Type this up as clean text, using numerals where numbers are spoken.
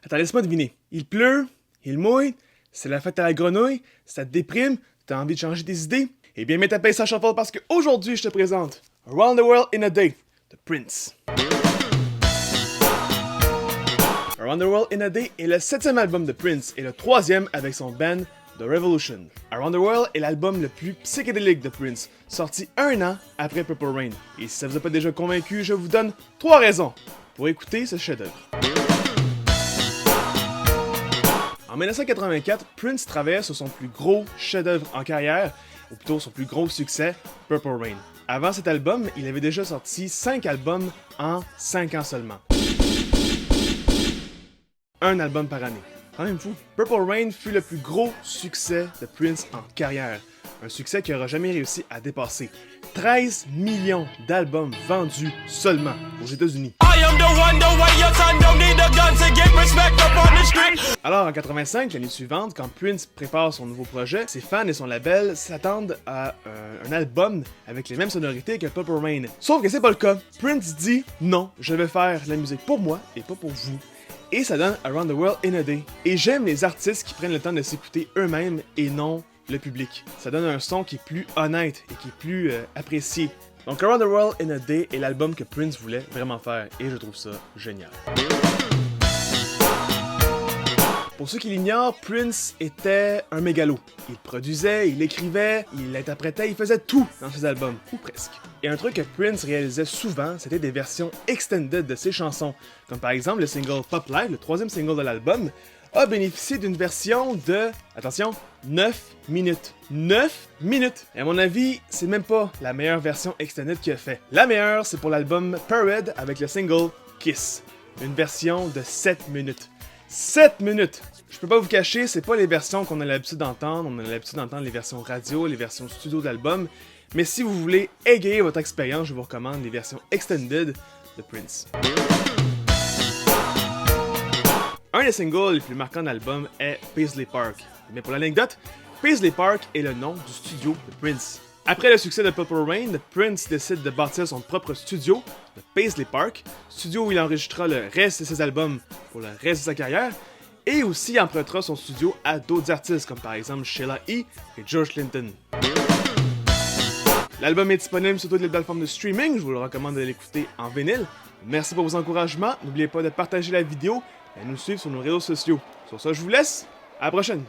Attends, laisse-moi deviner. Il pleut, il mouille, c'est la fête à la grenouille, ça te déprime, t'as envie de changer tes idées? Eh bien, mets ta pace à shuffle parce qu'aujourd'hui, je te présente Around the World in a Day de Prince. Around the World in a Day est le 7e album de Prince et le 3e avec son band The Revolution. Around the World est l'album le plus psychédélique de Prince, sorti 1 an après Purple Rain. Et si ça vous a pas déjà convaincu, je vous donne 3 raisons pour écouter ce chef-d'œuvre. En 1984, Prince travaillait sur son plus gros chef-d'œuvre en carrière, ou plutôt son plus gros succès, Purple Rain. Avant cet album, il avait déjà sorti 5 albums en 5 ans seulement. Un album par année. Quand même fou. Purple Rain fut le plus gros succès de Prince en carrière. Un succès qu'il n'aura jamais réussi à dépasser. 13 millions d'albums vendus seulement aux États-Unis. Alors en 85, l'année suivante, quand Prince prépare son nouveau projet, ses fans et son label s'attendent à un album avec les mêmes sonorités que Purple Rain. Sauf que c'est pas le cas. Prince dit non, je vais faire la musique pour moi et pas pour vous. Et ça donne Around the World in a Day. Et j'aime les artistes qui prennent le temps de s'écouter eux-mêmes et non le public. Ça donne un son qui est plus honnête et qui est plus apprécié. Donc Around the World in a Day est l'album que Prince voulait vraiment faire et je trouve ça génial. Pour ceux qui l'ignorent, Prince était un mégalo. Il produisait, il écrivait, il interprétait, il faisait tout dans ses albums, ou presque. Et un truc que Prince réalisait souvent, c'était des versions extended de ses chansons, comme par exemple le single Pop Live, le 3e single de l'album, a bénéficié d'une version de, attention, 9 minutes. 9 minutes! Et à mon avis, c'est même pas la meilleure version extended qu'il a fait. La meilleure, c'est pour l'album Parade avec le single Kiss, une version de 7 minutes. 7 minutes! Je peux pas vous cacher, c'est pas les versions qu'on a l'habitude d'entendre. On a l'habitude d'entendre les versions radio, les versions studio d'album. Mais si vous voulez égayer votre expérience, je vous recommande les versions extended de Prince. Un des singles les plus marquants de l'album est Paisley Park. Mais pour l'anecdote, Paisley Park est le nom du studio de Prince. Après le succès de Purple Rain, Prince décide de bâtir son propre studio, le Paisley Park, studio où il enregistrera le reste de ses albums pour le reste de sa carrière, et aussi empruntera son studio à d'autres artistes comme par exemple Sheila E. et George Clinton. L'album est disponible sur toutes les plateformes de streaming, je vous le recommande de l'écouter en vinyle. Merci pour vos encouragements, n'oubliez pas de partager la vidéo et de nous suivre sur nos réseaux sociaux. Sur ça, je vous laisse, à la prochaine!